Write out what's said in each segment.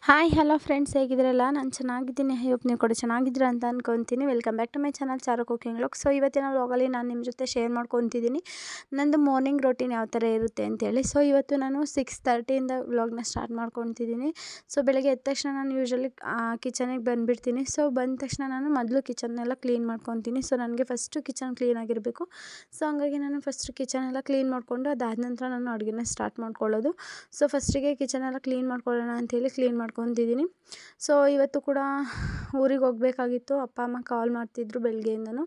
Hi hello friends, ಹೇಗಿದ್ದೀರಲ್ಲ? ನಾನು ಚೆನ್ನಾಗಿದ್ದೀನಿ. I hope ನೀವು ಕೂಡ ಚೆನ್ನಾಗಿದ್ದೀರಾ ಅಂತ ಅಂದ್ಕೊತೀನಿ. Welcome back to my channel Charu cooking vlog. So ಇವತ್ತಿನ ವ್ಲಾಗಲ್ಲಿ ನಾನು ನಿಮ್ಮ ಜೊತೆ ಶೇರ್ ಮಾಡ್ಕೊತಿದ್ದೀನಿ ನಂದು ಮಾರ್ನಿಂಗ್ ರೂಟೀನ್ ಯಾವ ಥರ ಇರುತ್ತೆ ಅಂತೇಳಿ. ಸೊ ಇವತ್ತು ನಾನು 6:30ಇಂದ ವ್ಲಾಗ್ನ ಸ್ಟಾರ್ಟ್ ಮಾಡ್ಕೊತಿದ್ದೀನಿ. ಸೊ ಬೆಳಗ್ಗೆ ಎದ್ದ ತಕ್ಷಣ ನಾನು ಯೂಶ್ವಲಿ ಕಿಚನಿಗೆ ಬಂದುಬಿಡ್ತೀನಿ. ಸೊ ಬಂದ ತಕ್ಷಣ ನಾನು ಮೊದಲು ಕಿಚನ್ನೆಲ್ಲ ಕ್ಲೀನ್ ಮಾಡ್ಕೊತೀನಿ. ಸೊ ನನಗೆ ಫಸ್ಟು ಕಿಚನ್ ಕ್ಲೀನ್ ಆಗಿರಬೇಕು. ಸೊ ಹಂಗಾಗಿ ನಾನು ಫಸ್ಟ್ ಕಿಚನೆಲ್ಲ ಕ್ಲೀನ್ ಮಾಡಿಕೊಂಡು ಅದಾದ ನಂತರ ನಾನು ಅಡುಗೆನ ಸ್ಟಾರ್ಟ್ ಮಾಡ್ಕೊಳ್ಳೋದು. ಸೊ ಫಸ್ಟಿಗೆ ಕಿಚನೆಲ್ಲ ಕ್ಲೀನ್ ಮಾಡ್ಕೊಳ್ಳೋಣ ಅಂಥೇಳಿ ಕ್ಲೀನ್ ಮಾಡ್ಕೊತಿದ್ದೀನಿ. ಸೊ ಇವತ್ತು ಕೂಡ ಊರಿಗೆ ಹೋಗಬೇಕಾಗಿತ್ತು. ಅಪ್ಪ ಅಮ್ಮ ಕಾಲ್ ಮಾಡ್ತಿದ್ರು ಬೆಳಗ್ಗೆಯಿಂದನೂ.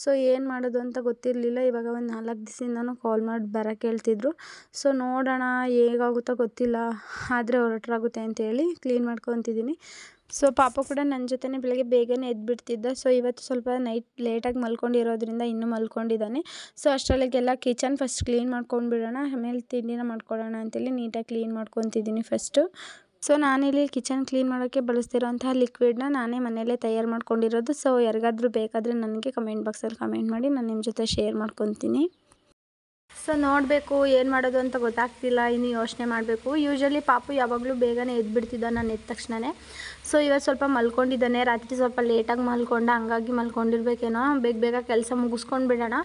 ಸೊ ಏನು ಮಾಡೋದು ಅಂತ ಗೊತ್ತಿರಲಿಲ್ಲ. ಇವಾಗ ಒಂದು 4 ದಿವಸದಿಂದನೂ ಕಾಲ್ ಮಾಡಿ ಬರೋಕ್ಕೆ ಹೇಳ್ತಿದ್ರು. ಸೊ ನೋಡೋಣ ಹೇಗಾಗುತ್ತೋ ಗೊತ್ತಿಲ್ಲ, ಆದರೆ ಹೊರಟ್ರಾಗುತ್ತೆ ಅಂತೇಳಿ ಕ್ಲೀನ್ ಮಾಡ್ಕೊತಿದ್ದೀನಿ. ಸೊ ಪಾಪ ಕೂಡ ನನ್ನ ಜೊತೆನೇ ಬೆಳಗ್ಗೆ ಬೇಗನೆ ಎದ್ದುಬಿಡ್ತಿದ್ದ. ಸೊ ಇವತ್ತು ಸ್ವಲ್ಪ ನೈಟ್ ಲೇಟಾಗಿ ಮಲ್ಕೊಂಡಿರೋದ್ರಿಂದ ಇನ್ನೂ ಮಲ್ಕೊಂಡಿದ್ದಾನೆ. ಸೊ ಅಷ್ಟರಲ್ಲಿಗೆಲ್ಲ ಕಿಚನ್ ಫಸ್ಟ್ ಕ್ಲೀನ್ ಮಾಡ್ಕೊಂಡು ಬಿಡೋಣ, ಆಮೇಲೆ ತಿಂಡಿನ ಮಾಡ್ಕೊಳ್ಳೋಣ ಅಂತೇಳಿ ನೀಟಾಗಿ ಕ್ಲೀನ್ ಮಾಡ್ಕೊತಿದ್ದೀನಿ ಫಸ್ಟು. ಸೊ ನಾನಿಲ್ಲಿ ಕಿಚನ್ ಕ್ಲೀನ್ ಮಾಡೋಕ್ಕೆ ಬಳಸ್ತಿರೋಂತಹ ಲಿಕ್ವಿಡ್ನ ನಾನೇ ಮನೆಯಲ್ಲೇ ತಯಾರು ಮಾಡ್ಕೊಂಡಿರೋದು. ಸೊ ಯಾರಿಗಾದ್ರೂ ಬೇಕಾದರೆ ನನಗೆ ಕಮೆಂಟ್ ಬಾಕ್ಸಲ್ಲಿ ಕಮೆಂಟ್ ಮಾಡಿ, ನಾನು ನಿಮ್ಮ ಜೊತೆ ಶೇರ್ ಮಾಡ್ಕೊತೀನಿ. ಸೊ ನೋಡಬೇಕು ಏನು ಮಾಡೋದು ಅಂತ ಗೊತ್ತಾಗ್ತಿಲ್ಲ, ಇನ್ನು ಯೋಚನೆ ಮಾಡಬೇಕು. ಯೂಶ್ವಲಿ ಪಾಪು ಯಾವಾಗಲೂ ಬೇಗನೆ ಎದ್ದುಬಿಡ್ತಿದ್ದ ನಾನು ಎದ್ದ ತಕ್ಷಣವೇ. ಸೊ ಇವತ್ತು ಸ್ವಲ್ಪ ಮಲ್ಕೊಂಡಿದ್ದಾನೆ, ರಾತ್ರಿ ಸ್ವಲ್ಪ ಲೇಟಾಗಿ ಮಲ್ಕೊಂಡ, ಹಂಗಾಗಿ ಮಲ್ಕೊಂಡಿರ್ಬೇಕೇನೋ. ಬೇಗ ಕೆಲಸ ಮುಗಿಸ್ಕೊಂಡು ಬಿಡೋಣ.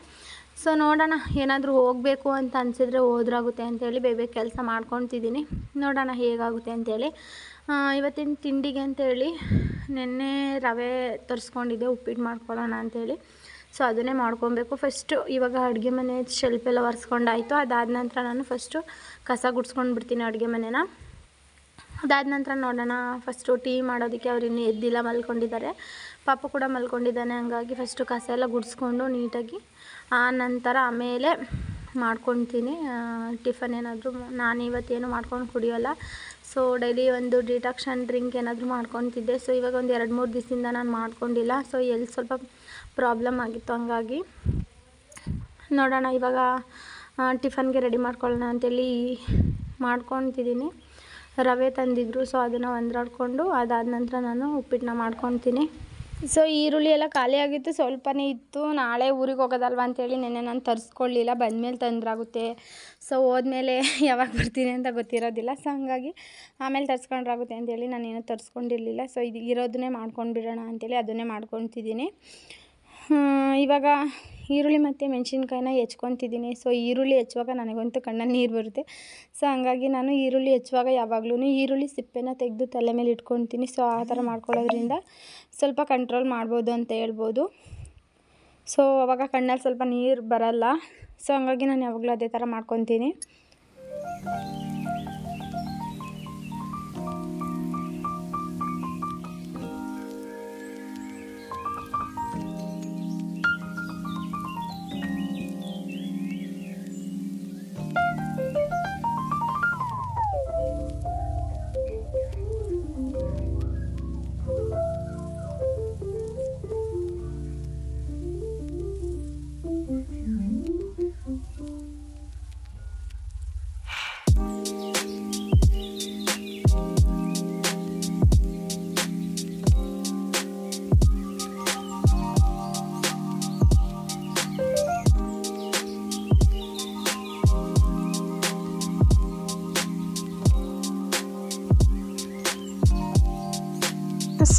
ಸೊ ನೋಡೋಣ, ಏನಾದರೂ ಹೋಗಬೇಕು ಅಂತ ಅನಿಸಿದ್ರೆ ಹೋದ್ರಾಗುತ್ತೆ ಅಂತೇಳಿ ಬೇಗ ಕೆಲಸ ಮಾಡ್ಕೊತಿದ್ದೀನಿ. ನೋಡೋಣ ಹೇಗಾಗುತ್ತೆ ಅಂತೇಳಿ. ಇವತ್ತಿನ ತಿಂಡಿಗೆ ಅಂತೇಳಿ ನೆನ್ನೆ ರವೆ ತರಿಸ್ಕೊಂಡಿದ್ದೆ, ಉಪ್ಪಿಟ್ಟು ಮಾಡ್ಕೊಳ್ಳೋಣ ಅಂಥೇಳಿ. ಸೊ ಅದನ್ನೇ ಮಾಡ್ಕೊಬೇಕು ಫಸ್ಟು. ಇವಾಗ ಅಡುಗೆ ಮನೆ ಶೆಲ್ಫೆಲ್ಲ ಒರೆಸ್ಕೊಂಡಾಯಿತು. ಅದಾದ ನಂತರ ನಾನು ಫಸ್ಟು ಕಸ ಗುಡಿಸ್ಕೊಂಡು ಬಿಡ್ತೀನಿ ಅಡುಗೆ ಮನೆನ. ಅದಾದ ನಂತರ ನೋಡೋಣ, ಫಸ್ಟು ಟೀ ಮಾಡೋದಕ್ಕೆ ಅವ್ರು ಇನ್ನೂ ಎದ್ದಿಲ್ಲ, ಮಲ್ಕೊಂಡಿದ್ದಾರೆ. ಪಾಪ ಕೂಡ ಮಲ್ಕೊಂಡಿದ್ದಾನೆ. ಹಂಗಾಗಿ ಫಸ್ಟು ಕಸ ಎಲ್ಲ ಗುಡಿಸ್ಕೊಂಡು ನೀಟಾಗಿ ಆ ನಂತರ ಆಮೇಲೆ ಮಾಡ್ಕೊತೀನಿ ಟಿಫನ್. ಏನಾದರೂ ನಾನು ಇವತ್ತೇನು ಮಾಡ್ಕೊಂಡು ಕುಡಿಯೋಲ್ಲ. ಸೊ ಡೈಲಿ ಒಂದು ಡಿಟಾಕ್ಷನ್ ಡ್ರಿಂಕ್ ಏನಾದರೂ ಮಾಡ್ಕೊತಿದ್ದೆ. ಸೊ ಇವಾಗ ಒಂದು 2-3 ದಿವಸದಿಂದ ನಾನು ಮಾಡ್ಕೊಂಡಿಲ್ಲ. ಸೊ ಎಲ್ಲಿ ಸ್ವಲ್ಪ ಪ್ರಾಬ್ಲಮ್ ಆಗಿತ್ತು, ಹಂಗಾಗಿ ನೋಡೋಣ ಇವಾಗ ಟಿಫನ್ಗೆ ರೆಡಿ ಮಾಡ್ಕೊಳ್ಳೋಣ ಅಂತೇಳಿ ಮಾಡ್ಕೊತಿದ್ದೀನಿ. ರವೆ ತಂದಿದ್ರು, ಸೊ ಅದನ್ನು ಒಂದ್ರಾಡ್ಕೊಂಡು ಅದಾದ ನಂತರ ನಾನು ಉಪ್ಪಿಟ್ಟನ್ನ ಮಾಡ್ಕೊತೀನಿ. ಸೊ ಈರುಳ್ಳಿ ಎಲ್ಲ ಖಾಲಿಯಾಗಿತ್ತು, ಸ್ವಲ್ಪನೇ ಇತ್ತು. ನಾಳೆ ಊರಿಗೆ ಹೋಗೋದಲ್ವ ಅಂತೇಳಿ ನೆನ್ನೆ ನಾನು ತರಿಸ್ಕೊಳ್ಳಿಲ್ಲ, ಬಂದಮೇಲೆ ತಂದ್ರಾಗುತ್ತೆ. ಸೊ ಹೋದ್ಮೇಲೆ ಯಾವಾಗ ಬರ್ತೀನಿ ಅಂತ ಗೊತ್ತಿರೋದಿಲ್ಲ. ಸೊ ಹಂಗಾಗಿ ಆಮೇಲೆ ತರಿಸ್ಕೊಂಡ್ರಾಗುತ್ತೆ ಅಂತೇಳಿ ನಾನೇನು ತರಿಸ್ಕೊಂಡಿರಲಿಲ್ಲ. ಸೊ ಇದು ಇರೋದನ್ನೇ ಮಾಡ್ಕೊಂಡು ಬಿಡೋಣ ಅಂತೇಳಿ ಅದನ್ನೇ ಮಾಡ್ಕೊತಿದ್ದೀನಿ. ಇವಾಗ ಈರುಳ್ಳಿ ಮತ್ತು ಮೆಣಸಿನ್ಕಾಯಿನ ಹೆಚ್ಕೊತಿದ್ದೀನಿ. ಸೊ ಈರುಳ್ಳಿ ಹೆಚ್ಚುವಾಗ ನನಗಂತೂ ಕಣ್ಣಲ್ಲಿ ನೀರು ಬರುತ್ತೆ. ಸೊ ಹಂಗಾಗಿ ನಾನು ಈರುಳ್ಳಿ ಹೆಚ್ಚುವಾಗ ಯಾವಾಗಲೂ ಈರುಳ್ಳಿ ಸಿಪ್ಪೆನ ತೆಗೆದು ತಲೆ ಮೇಲೆ ಇಟ್ಕೊತೀನಿ. ಸೊ ಆ ಥರ ಮಾಡ್ಕೊಳ್ಳೋದ್ರಿಂದ ಸ್ವಲ್ಪ ಕಂಟ್ರೋಲ್ ಮಾಡ್ಬೋದು ಅಂತ ಹೇಳ್ಬೋದು. ಸೊ ಅವಾಗ ಕಣ್ಣಲ್ಲಿ ಸ್ವಲ್ಪ ನೀರು ಬರಲ್ಲ. ಸೊ ಹಂಗಾಗಿ ನಾನು ಯಾವಾಗಲೂ ಅದೇ ಥರ ಮಾಡ್ಕೊತೀನಿ.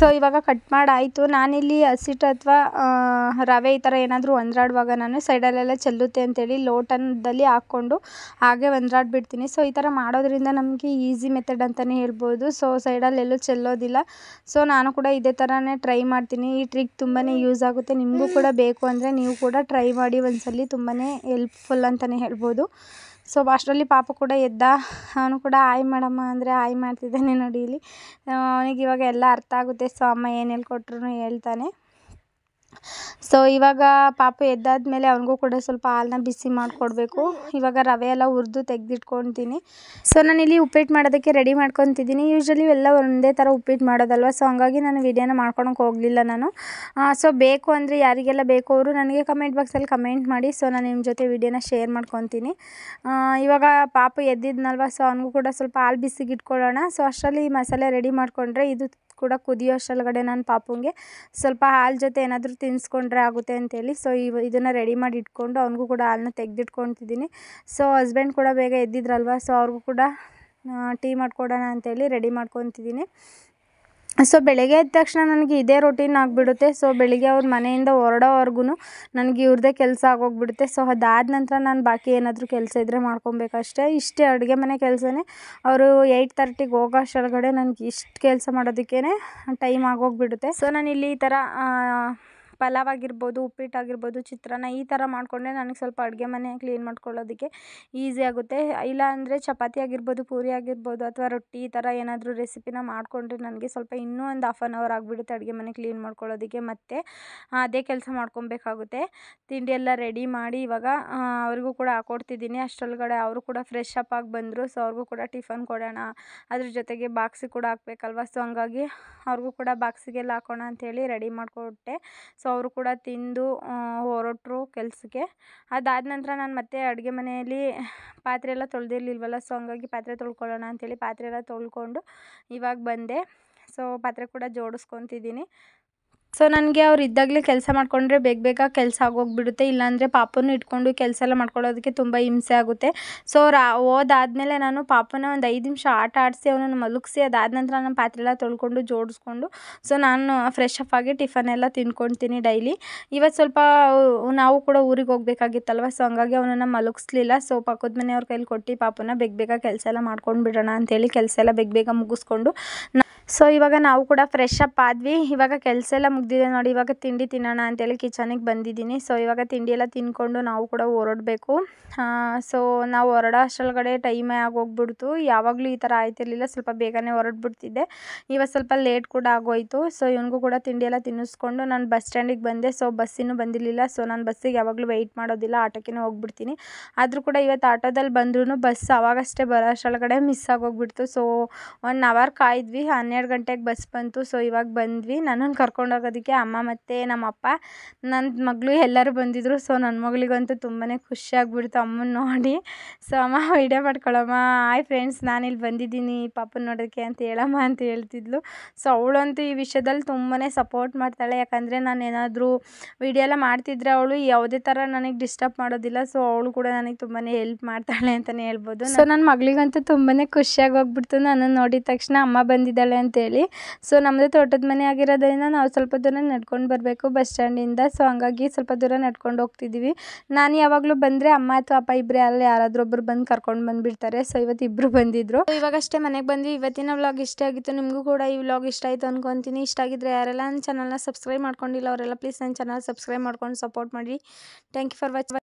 ಸೊ ಇವಾಗ ಕಟ್ ಮಾಡಾಯಿತು. ನಾನಿಲ್ಲಿ ಹಸಿಟ್ಟು ಅಥವಾ ರವೆ ಈ ಥರ ಏನಾದರೂ ಒಂದ್ರಾಡುವಾಗ ನಾನು ಸೈಡಲ್ಲೆಲ್ಲ ಚೆಲ್ಲುತ್ತೆ ಅಂತೇಳಿ ಲೋಟದಲ್ಲಿ ಹಾಕ್ಕೊಂಡು ಹಾಗೆ ಒಂದ್ರಾಡ್ಬಿಡ್ತೀನಿ. ಸೊ ಈ ಥರ ಮಾಡೋದ್ರಿಂದ ನಮಗೆ ಈಸಿ ಮೆಥಡ್ ಅಂತಲೇ ಹೇಳ್ಬೋದು. ಸೊ ಸೈಡಲ್ಲೆಲ್ಲೂ ಚೆಲ್ಲೋದಿಲ್ಲ. ಸೊ ನಾನು ಕೂಡ ಇದೇ ಥರನೇ ಟ್ರೈ ಮಾಡ್ತೀನಿ. ಈ ಟ್ರಿಕ್ ತುಂಬಾ ಯೂಸ್ ಆಗುತ್ತೆ. ನಿಮಗೂ ಕೂಡ ಬೇಕು ಅಂದರೆ ನೀವು ಕೂಡ ಟ್ರೈ ಮಾಡಿ ಒಂದ್ಸಲಿ, ತುಂಬಾ ಹೆಲ್ಪ್ಫುಲ್ ಅಂತಲೇ ಹೇಳ್ಬೋದು. ಸೊ ಅಷ್ಟರಲ್ಲಿ ಪಾಪ ಕೂಡ ಎದ್ದ. ಅವನು ಕೂಡ ಆಯ್ ಮಾಡಮ್ಮ ಅಂದರೆ ಆಯ್ ಮಾಡ್ತಿದ್ದಾನೆ ನೋಡಿ ಇಲ್ಲಿ. ಅವನಿಗೆ ಇವಾಗ ಎಲ್ಲ ಅರ್ಥ ಆಗುತ್ತೆ. ಸೊ ಅಮ್ಮ ಏನು ಹೇಳ್ಕೊಟ್ರು ಹೇಳ್ತಾನೆ. ಸೊ ಇವಾಗ ಪಾಪು ಎದ್ದಾದ್ಮೇಲೆ ಅವನಿಗೂ ಕೂಡ ಸ್ವಲ್ಪ ಹಾಲನ್ನ ಬಿಸಿ ಮಾಡಿಕೊಡ್ಬೇಕು. ಇವಾಗ ರವೆ ಎಲ್ಲ ಹುರಿದು ತೆಗೆದಿಟ್ಕೊತೀನಿ. ಸೊ ನಾನಿಲ್ಲಿ ಉಪ್ಪಿಟ್ಟು ಮಾಡೋದಕ್ಕೆ ರೆಡಿ ಮಾಡ್ಕೊತಿದ್ದೀನಿ. ಯೂಶ್ವಲಿ ಎಲ್ಲ ಒಂದೇ ಥರ ಉಪ್ಪಿಟ್ಟು ಮಾಡೋದಲ್ವ. ಸೊ ಹಂಗಾಗಿ ನಾನು ವಿಡಿಯೋನ ಮಾಡ್ಕೊಳಕ್ಕೆ ಹೋಗಲಿಲ್ಲ ನಾನು. ಸೊ ಬೇಕು ಅಂದರೆ ಯಾರಿಗೆಲ್ಲ ಬೇಕು ಅವರು ನನಗೆ ಕಮೆಂಟ್ ಬಾಕ್ಸಲ್ಲಿ ಕಮೆಂಟ್ ಮಾಡಿ. ಸೊ ನಾನು ನಿಮ್ಮ ಜೊತೆ ವಿಡಿಯೋನ ಶೇರ್ ಮಾಡ್ಕೊತೀನಿ. ಇವಾಗ ಪಾಪು ಎದ್ದಿದ್ನಲ್ವ, ಸೊ ಅವನಿಗೂ ಕೂಡ ಸ್ವಲ್ಪ ಹಾಲು ಬಿಸಿಗೆ ಇಟ್ಕೊಳ್ಳೋಣ. ಸೊ ಅಷ್ಟರಲ್ಲಿ ಮಸಾಲೆ ರೆಡಿ ಮಾಡಿಕೊಂಡ್ರೆ ಇದು ಕೂಡ ಕುದಿಯೋ ಅಷ್ಟರೊಳಗಡೆ ನಾನು ಪಾಪುಂಗೆ ಸ್ವಲ್ಪ ಹಾಲು ಜೊತೆ ಏನಾದರೂ ತಿನ್ನಿಸ್ಕೊಂಡ್ರೆ ಆಗುತ್ತೆ ಅಂತೇಳಿ ಸೊ ಇದನ್ನು ರೆಡಿ ಮಾಡಿ ಇಟ್ಕೊಂಡು ಅವನಿಗೂ ಕೂಡ ಹಾಲನ್ನ ತೆಗೆದಿಟ್ಕೊತಿದ್ದೀನಿ. ಸೊ ಹಸ್ಬೆಂಡ್ ಕೂಡ ಬೇಗ ಎದ್ದಿದ್ರಲ್ವ, ಸೊ ಅವ್ರಿಗೂ ಕೂಡ ಟೀ ಮಾಡಿಕೊಡೋಣ ಅಂತೇಳಿ ರೆಡಿ ಮಾಡ್ಕೊತಿದ್ದೀನಿ. ಸೊ ಬೆಳಗ್ಗೆ ಎದ್ದ ತಕ್ಷಣ ನನಗೆ ಇದೇ ರೊಟೀನ್ ಆಗಿಬಿಡುತ್ತೆ. ಸೊ ಬೆಳಿಗ್ಗೆ ಅವ್ರ ಮನೆಯಿಂದ ಹೊರಡೋವರೆಗೂ ನನಗೆ ಇವ್ರದ್ದೇ ಕೆಲಸ ಆಗೋಗ್ಬಿಡುತ್ತೆ. ಸೊ ಅದಾದ ನಂತರ ನಾನು ಬಾಕಿ ಏನಾದರೂ ಕೆಲಸ ಇದ್ದರೆ ಮಾಡ್ಕೊಬೇಕಷ್ಟೇ. ಇಷ್ಟೇ ಅಡುಗೆ ಮನೆ ಕೆಲಸನೇ. ಅವರು 8:30ಗೆ ಹೋಗೋ ಅಷ್ಟರೊಳಗಡೆ ನನಗೆ ಇಷ್ಟು ಕೆಲಸ ಮಾಡೋದಕ್ಕೇ ಟೈಮ್ ಆಗೋಗ್ಬಿಡುತ್ತೆ. ಸೊ ನಾನಿಲ್ಲಿ ಈ ಥರ ಪಲಾವ್ ಆಗಿರ್ಬೋದು, ಉಪ್ಪಿಟ್ಟಾಗಿರ್ಬೋದು, ಚಿತ್ರಾನ್ನ ಈ ಥರ ಮಾಡಿಕೊಂಡ್ರೆ ನನಗೆ ಸ್ವಲ್ಪ ಅಡುಗೆ ಮನೆ ಕ್ಲೀನ್ ಮಾಡ್ಕೊಳ್ಳೋದಕ್ಕೆ ಈಸಿ ಆಗುತ್ತೆ. ಇಲ್ಲ ಅಂದರೆ ಚಪಾತಿ ಆಗಿರ್ಬೋದು, ಪೂರಿ ಆಗಿರ್ಬೋದು ಅಥವಾ ರೊಟ್ಟಿ ಈ ಥರ ಏನಾದರೂ ರೆಸಿಪಿನ ಮಾಡಿಕೊಂಡ್ರೆ ನನಗೆ ಸ್ವಲ್ಪ ಇನ್ನೂ ಒಂದು ಹಾಫ್ ಆನ್ ಅವರ್ ಆಗಿಬಿಡುತ್ತೆ ಅಡುಗೆ ಮನೆ ಕ್ಲೀನ್ ಮಾಡ್ಕೊಳ್ಳೋದಕ್ಕೆ. ಮತ್ತು ಅದೇ ಕೆಲಸ ಮಾಡ್ಕೊಬೇಕಾಗುತ್ತೆ. ತಿಂಡಿ ಎಲ್ಲ ರೆಡಿ ಮಾಡಿ ಇವಾಗ ಅವ್ರಿಗೂ ಕೂಡ ಹಾಕ್ಕೊಡ್ತಿದ್ದೀನಿ. ಅಷ್ಟರೊಳಗಡೆ ಅವರು ಕೂಡ ಫ್ರೆಶ್ ಅಪ್ ಆಗಿ ಬಂದರು. ಸೊ ಅವ್ರಿಗೂ ಕೂಡ ಟಿಫನ್ ಕೊಡೋಣ, ಅದ್ರ ಜೊತೆಗೆ ಬಾಕ್ಸಿಗೆ ಕೂಡ ಹಾಕ್ಬೇಕಲ್ವ. ಸೊ ಹಂಗಾಗಿ ಅವ್ರಿಗೂ ಕೂಡ ಬಾಕ್ಸಿಗೆಲ್ಲ ಹಾಕೋಣ ಅಂಥೇಳಿ ರೆಡಿ ಮಾಡಿಕೊಟ್ಟೆ. ಸೊ ಅವರು ಕೂಡ ತಿಂದು ಹೊರಟರು ಕೆಲಸಕ್ಕೆ. ಅದಾದ ನಂತರ ನಾನು ಮತ್ತೆ ಅಡುಗೆ ಮನೆಯಲ್ಲಿ ಪಾತ್ರೆ ಎಲ್ಲ ತೊಳೆದಿರ್ಲಿಲ್ವಲ್ಲ. ಸೊ ಹಂಗಾಗಿ ಪಾತ್ರೆ ತೊಳ್ಕೊಳ್ಳೋಣ ಅಂಥೇಳಿ ಪಾತ್ರೆ ಎಲ್ಲ ತೊಳ್ಕೊಂಡು ಇವಾಗ ಬಂದೆ. ಸೊ ಪಾತ್ರೆ ಕೂಡ ಜೋಡಿಸ್ಕೊತಿದ್ದೀನಿ. ಸೊ ನನಗೆ ಅವ್ರು ಇದ್ದಾಗಲೇ ಕೆಲಸ ಮಾಡಿಕೊಂಡ್ರೆ ಬೇಗ ಕೆಲಸ ಆಗೋಗ್ಬಿಡುತ್ತೆ. ಇಲ್ಲಾಂದರೆ ಪಾಪುನ ಇಟ್ಕೊಂಡು ಕೆಲಸ ಎಲ್ಲ ಮಾಡ್ಕೊಳ್ಳೋದಕ್ಕೆ ತುಂಬ ಹಿಂಸೆ ಆಗುತ್ತೆ. ಸೊ ಅವ್ರು ಹೋದಾದ್ಮೇಲೆ ನಾನು ಪಾಪುನ ಒಂದು 5 ನಿಮಿಷ ಆಟ ಆಡಿಸಿ ಅವನನ್ನು ಮಲಗಿಸಿ ಅದಾದ ನಂತರ ನಾನು ಪಾತ್ರೆ ಎಲ್ಲ ತೊಳ್ಕೊಂಡು ಜೋಡಿಸ್ಕೊಂಡು ಸೊ ನಾನು ಫ್ರೆಶ್ ಅಪ್ ಆಗಿ ಟಿಫನ್ ಎಲ್ಲ ತಿನ್ಕೊತೀನಿ ಡೈಲಿ. ಇವತ್ತು ಸ್ವಲ್ಪ ನಾವು ಕೂಡ ಊರಿಗೆ ಹೋಗ್ಬೇಕಾಗಿತ್ತಲ್ವ. ಸೊ ಹಂಗಾಗಿ ಅವನನ್ನು ಮಲಗಿಸ್ಲಿಲ್ಲ. ಸೊ ಪಕ್ಕದ ಮನೆಯವ್ರ ಕೈಲಿ ಕೊಟ್ಟು ಪಾಪುನ ಬೇಗ ಕೆಲಸ ಎಲ್ಲ ಮಾಡ್ಕೊಂಡು ಬಿಡೋಣ ಅಂಥೇಳಿ ಕೆಲಸ ಎಲ್ಲ ಬೇಗ ಮುಗಿಸ್ಕೊಂಡು ಸೊ ಇವಾಗ ನಾವು ಕೂಡ ಫ್ರೆಶ್ ಅಪ್ ಆದ್ವಿ. ಇವಾಗ ಕೆಲಸ ಎಲ್ಲ ಮುಗಿದಿದೆ ನೋಡಿ. ಇವಾಗ ತಿಂಡಿ ತಿನ್ನೋಣ ಅಂತೇಳಿ ಕಿಚನಿಗೆ ಬಂದಿದ್ದೀನಿ. ಸೊ ಇವಾಗ ತಿಂಡಿ ಎಲ್ಲ ತಿಂದ್ಕೊಂಡು ನಾವು ಕೂಡ ಹೊರಡಬೇಕು. ಸೊ ನಾವು ಹೊರಡೋ ಅಷ್ಟರೊಳಗಡೆ ಟೈಮೇ ಆಗೋಗ್ಬಿಡ್ತು. ಯಾವಾಗಲೂ ಈ ಥರ ಆಯ್ತಿರ್ಲಿಲ್ಲ, ಸ್ವಲ್ಪ ಬೇಗನೆ ಹೊರಡ್ಬಿಡ್ತಿದ್ದೆ. ಇವತ್ತು ಸ್ವಲ್ಪ ಲೇಟ್ ಕೂಡ ಆಗೋಯಿತು. ಸೊ ಇವನಿಗೂ ಕೂಡ ತಿಂಡಿ ಎಲ್ಲ ತಿನ್ನಿಸ್ಕೊಂಡು ನಾನು ಬಸ್ ಸ್ಟ್ಯಾಂಡಿಗೆ ಬಂದೆ. ಸೊ ಬಸ್ ಇನ್ನೂ ಬಂದಿರಲಿಲ್ಲ. ಸೊ ನಾನು ಬಸ್ಸಿಗೆ ಯಾವಾಗಲೂ ವೆಯ್ಟ್ ಮಾಡೋದಿಲ್ಲ, ಆಟೋಕ್ಕೆ ಹೋಗ್ಬಿಡ್ತೀನಿ. ಆದರೂ ಕೂಡ ಇವತ್ತು ಆಟೋದಲ್ಲಿ ಬಂದ್ರೂ ಬಸ್ ಅವಾಗಷ್ಟೇ ಬರೋ ಅಷ್ಟರೊಳಗಡೆ ಮಿಸ್ ಆಗೋಗ್ಬಿಡ್ತು. ಸೊ 1 ಅವರ್ ಕಾಯ್ದ್ವಿ. 12 ಗಂಟೆಗೆ ಬಸ್ ಬಂತು. ಸೊ ಇವಾಗ ಬಂದ್ವಿ. ನನ್ನನ್ನು ಕರ್ಕೊಂಡು ಹೋಗೋದಕ್ಕೆ ಅಮ್ಮ ಮತ್ತು ನಮ್ಮಪ್ಪ, ನನ್ನ ಮಗಳು ಎಲ್ಲರೂ ಬಂದಿದ್ದರು. ಸೊ ನನ್ನ ಮಗಳಿಗಂತೂ ತುಂಬಾ ಖುಷಿ ಆಗ್ಬಿಡ್ತು ಅಮ್ಮನ ನೋಡಿ. ಸೊ ಅಮ್ಮ ವೀಡಿಯೋ ಮಾಡ್ಕೊಳ್ಳಮ್ಮ, ಹಾಯ್ ಫ್ರೆಂಡ್ಸ್ ನಾನಿಲ್ಲಿ ಬಂದಿದ್ದೀನಿ ಪಾಪನ ನೋಡೋಕ್ಕೆ ಅಂತ ಹೇಳಮ್ಮ ಅಂತ ಹೇಳ್ತಿದ್ಲು. ಸೊ ಅವಳಂತೂ ಈ ವಿಷಯದಲ್ಲಿ ತುಂಬಾ ಸಪೋರ್ಟ್ ಮಾಡ್ತಾಳೆ. ಯಾಕಂದರೆ ನಾನು ಏನಾದರೂ ವೀಡಿಯೋ ಎಲ್ಲ ಮಾಡ್ತಿದ್ರೆ ಅವಳು ಯಾವುದೇ ಥರ ನನಗೆ ಡಿಸ್ಟರ್ಬ್ ಮಾಡೋದಿಲ್ಲ. ಸೊ ಅವಳು ಕೂಡ ನನಗೆ ತುಂಬಾ ಹೆಲ್ಪ್ ಮಾಡ್ತಾಳೆ ಅಂತಲೇ ಹೇಳ್ಬೋದು. ಸೊ ನನ್ನ ಮಗಳಿಗಂತೂ ತುಂಬಾ ಖುಷಿಯಾಗಿ ಹೋಗ್ಬಿಡ್ತು ನನ್ನನ್ನು ನೋಡಿದ ತಕ್ಷಣ ಅಮ್ಮ ಬಂದಿದ್ದಾಳೆ ಅಂತೇಳಿ. ಸೊ ನಮ್ಮದು ತೋಟದ ಮನೆ ಆಗಿರೋದ್ರಿಂದ ನಾವು ಸ್ವಲ್ಪ ದೂರ ನಡ್ಕೊಂಡು ಬರಬೇಕು ಬಸ್ ಸ್ಟ್ಯಾಂಡಿಂದ. ಸೊ ಹಂಗಾಗಿ ಸ್ವಲ್ಪ ದೂರ ನಡ್ಕೊಂಡು ಹೋಗ್ತಿದ್ದೀವಿ. ನಾನು ಯಾವಾಗಲೂ ಬಂದರೆ ಅಮ್ಮ ಅಥವಾ ಅಪ್ಪ ಇಬ್ಬರು ಯಾರಾದರೂ ಒಬ್ಬರು ಬಂದು ಕರ್ಕೊಂಡು ಬಂದುಬಿಡ್ತಾರೆ. ಸೊ ಇವತ್ತು ಇಬ್ಬರು ಬಂದಿದ್ದರು. ಇವಾಗಷ್ಟೇ ಮನೆಗೆ ಬಂದ್ವಿ. ಇವತ್ತಿನ ವ್ಲಾಗ್ ಇಷ್ಟ ಆಗಿತ್ತು. ನಿಮಗೂ ಕೂಡ ಈ ವ್ಲಾಗ್ ಇಷ್ಟ ಆಯಿತು ಅಂದ್ಕೊತೀನಿ. ಇಷ್ಟ ಆಗಿದ್ರೆ ಯಾರೆಲ್ಲ ನನ್ನ ಚಾನಲ್ನ ಸಬ್ಸ್ಕ್ರೈಬ್ ಮಾಡ್ಕೊಂಡಿಲ್ಲ ಅವರೆಲ್ಲ ಪ್ಲೀಸ್ ನನ್ನ ಚಾನಲ್ ಸಬ್ಸ್ಕ್ರೈಬ್ ಮಾಡ್ಕೊಂಡು ಸಪೋರ್ಟ್ ಮಾಡಿ. Thank you for watching.